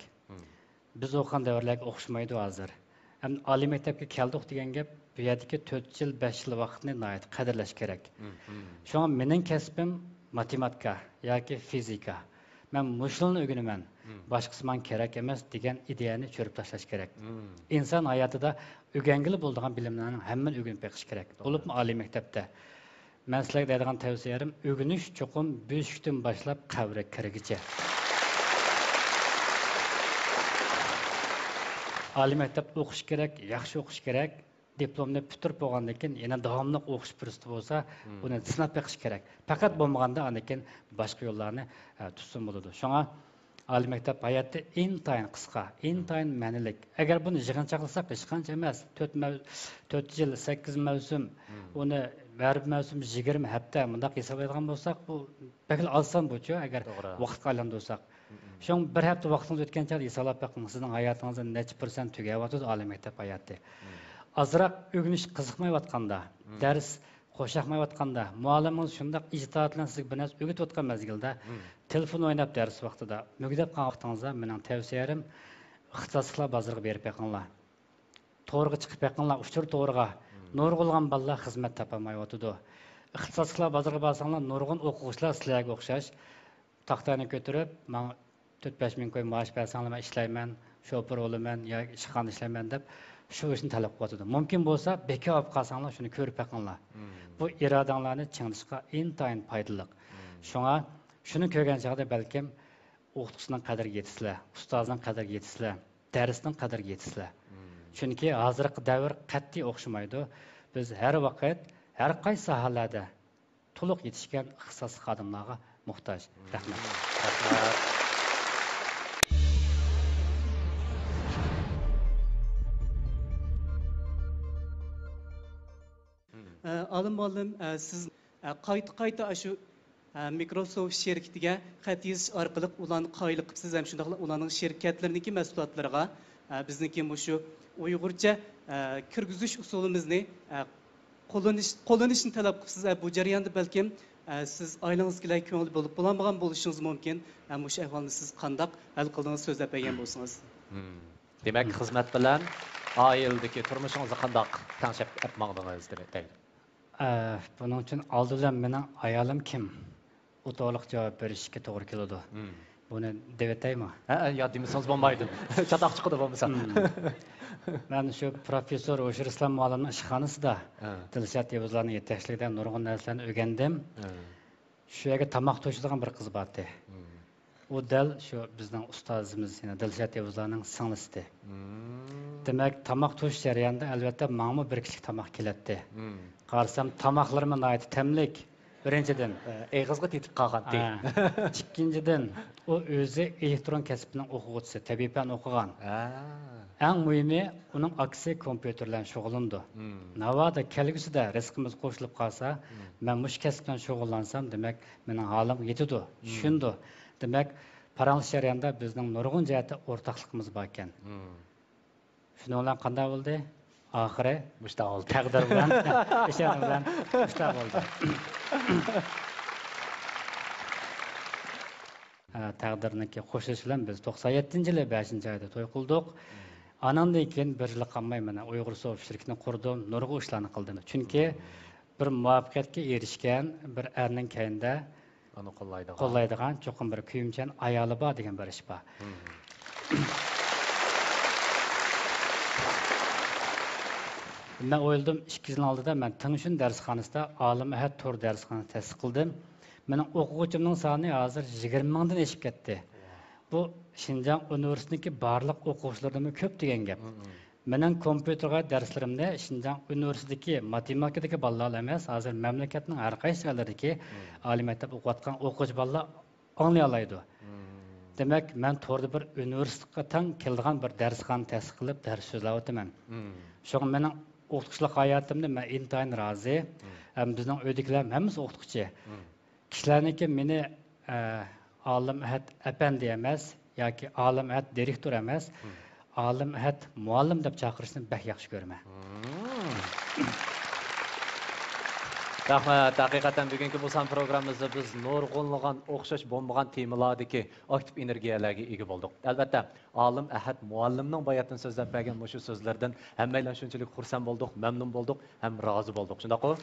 Biz o'qigan davrlarga o'xshamaydi hozir. Ham oliy maktabga keldik degan gap bu yerdagi 4 yil, 5 yil vaqtni nihoyat qadrlash kerak. Shunga mening kasbim matematika yoki fizika. Men mushulni o'rganaman. Boshqasi men kerak emas degan ideyani cho'rib tashlash kerak. Inson hayotida o'rgangili bo'ladigan bilimlarni hammani o'rganib beqish kerak. Bo'libmi oliy maktabda. Men sizlarga deydigan tavsiyalarim o'rganish cho'qim beshikdan boshlab qabrga kirgicha. Oliy maktabda o'qish kerak, yaxshi o'qish kerak. Diplomni bitirib bo'lgandan keyin yana davomli o'qish fursati bo'lsa, uni sinab beqish kerak. Faqat bo'lmaganda anikin boshqa yo'llarni tutsin bo'ladi. Shunga oliy maktab hayoti intayin qisqa, intayin ma'nilik. Agar buni yig'inchoqlasak, hech qancha emas. 4 yil, 8 mavsum, uni bir mavsum 20 hafta bunday hisoblaydigan bo'lsak, bu bakil oson bo'chi agar vaqtga aylantirsak. Shung bir hafta vaqtingiz o'tgancha hisoblab baqing, sizning hayotingizda necha % tugayapti oliy maktab hayoti. Azroq o'rganish qiziqmayotganda, dars qo'shaqmayotganda, muallimingiz shunday ijtihod bilan sizga bir narsa o'rgatayotgan mezgilda telefon o'ynab dars vaqtida mugdab qolgan vaqtingizda mening tavsiyalarim ixtisosliklar bozoriga berib beqinglar. To'g'riga chiqib beqinglar, uchur to'g'riga. Nurg'ulgan bolalar xizmat topolmayotdi. Ixtisosliklar bozoriga borsanglar, nurg'un o'quvchilar sizlarga o'xshash taxtani ko'tarib, men 4-5 ming qo'y maosh bersanglar men ishlayman, shofir bo'laman yoki ishxona ishlayman deb shu ishni talab qiladi. Mumkin bo'lsa, bekor olib qolsanglar, shuni ko'rib beqinglar. Bu irodanglarni chingishga intayin foydali. Shunga shuni ko'rgan chog'da balkim o'qituvchining qadriga yetisizlar, ustozning qadriga yetisizlar, darsning qadriga yetisizlar. Chunki hozirgi davr qat'iy o'xshamaydi. Biz har vaqt, har qaysi sohalarda to'liq yetishgan ixtisos xodimlarga muhtoj. Rahmat.
muallim, siz qayta shu Microsoft şirketiga xat yozish orqali ularni qoyil qilibsiz ham shundaqla ularning shirkatlariniki mahsulotlariga bizniki shu Uyg'urcha kirgizish usulimizni qo'llanishni talab qilibsiz. Bu jarayonda balkim siz oilangizga ko'ngil bo'lib bo'lmagan bo'lishingiz mumkin. Shu ahvolni siz qandoq hal qildingiz so'zlab bergan bo'lsangiz.
Demak, xizmat bilan oiladagi turmushingizni qandoq tanishib etmoqdingiz deydi.
Buning uchun oldidan mening ayolim kim? O to'liq javob berishga to'g'ri keladi. Buni deb aytaymi?
Yo demasangiz bo'lmaydi. Chatoq chiqadi bo'lmasa.
Men shu professor O'shir Islom muallimning ishxonasida Dilshod Yevuzlarning yetakchiligida nurg'un narsalarni o'rgandim. Shu yerga tomoq to'shadigan bir qiz bor edi. U dal shu bizning ustozimiz, ya'ni Dilshod Yevuzlarning singlisi. Demak, tomoq to'sh jarayonida albatta menga bir kichik tomoq keladi. Qarasam tomoqlarim nihoyat tamlik. Birinchidan,
Eg'izga tetib qolgan deydi.
Ikkinchidan, u o'zi elektron kasbining o'quvchisi, tabiiy fan o'qigan. Eng muhimi, uning aksi kompyuter bilan shug'ullandi. Navoda kelgusida rizqimiz qo'shilib qolsa, men mush kasb bilan shug'ullansam, demak, mening holim yetadi. Tushundi. Demak, paranglish jarayonida bizning nurg'un jihati o'rtoqligimiz bor ekan. Shuning bilan qanday bo'ldi? Oxiri
Mushtaq oldi.
Taqdir bilan, ishon bilan mushtaq bo'ldi. Taqdirniki qo'shish bilan biz 97-yili 5-oyda to'y qildik. Anamdan keyin bir yil qolmay mana Uyg'ur Sof shirkatini qurdim, nurg'un ishlarni qildim. Chunki bir muvaffaqiyatga erishgan bir erning kayinda
uni
qo'llaydigan cho'qim bir kuyimchan ayoli bor degan bir ish bor. Ben o'yladim 2 yil oldida men Tinshun darsxonasida Olim Ahad To'r darsxonasini ta'sis qildim. Mening o'quvchimning soni hozir 20 mingdan oshib ketdi. Bu Şinjan Universitetidagi barliq o'quvchilardan ko'p degan gap. Mening kompyuterga darslarimda Şinjan Universitetidagi matematikadagi bolalar emas, hozir mamlakatning har qaysi joylaridagi oliy maktab o'qiyotgan o'quvchi bolalar anglay oladi. Demak, men To'rda bir universitetga tang kelgan bir darsxona ta'sis qilib dars so'zlab o'taman. Shuning mening o'qituvchilik hayotimda men intayin rozi. Bizning uydagilar hammasi o'qituvchi. Kishilarniki meni Olim Ahad apandi emas yoki Olim Ahad direktor emas, Olim Ahad muallim deb chaqirishni bak yaxshi ko'raman.
Rahmat, haqiqatan bugungi bu san programmamizda biz nurg'unlagan o'xshash bo'lmagan temalardagi aktiv energiyalarga ega bo'ldik. Albatta, Olim Ahad muallimning bayatini so'zlab bergan shu so'zlardan hammalar shunchalik xursand bo'ldik, mamnun bo'ldik, ham rozi bo'ldik. Shundaqmi?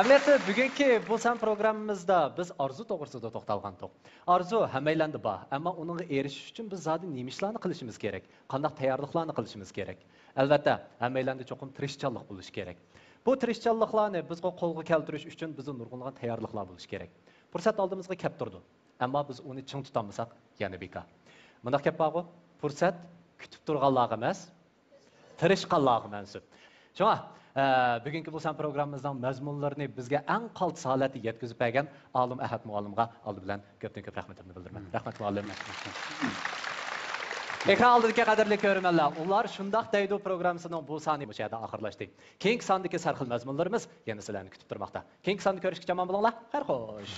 Albatta, bugungi bu san programmamizda biz orzu to'g'risida to'xtalgan edik. Orzu hammaylandi bor, ammo uningga erishish uchun biz zodi nima ishlarni qilishimiz kerak, qanday tayyorliklarni qilishimiz kerak. Albatta, hammaylandi cho'qim tirishchanlik bo'lishi kerak. Bu tirishchanliklarni bizga qo'lga keltirish uchun bizning nurg'unlagan tayyorliklar bo'lishi kerak. Fursat oldimizga kelib turdi, ammo biz uni ching tutolmasak, yana bekor. Bundaq gap borku, fursat kutib turganlarga emas, tirishqanlarga mansub. Shunga bugungi bu san programmamizning mazmunlarini bizga eng qaltis holatda yetkazib bergan Olim Ahad muallimga oldi bilan ko'p rahmatimni bildiraman. Rahmat muallim. Ekran oldidagi qadrli ko'rmanlar, ular shundoq deydi programmasining bu soni bu yerda oxirlashdi. Keyingi sondagi sarxil mazmunlarimiz yana sizlarni kutib turmoqda. Keyingi sonni ko'rishga omon bo'linglar. Xayr xo'sh.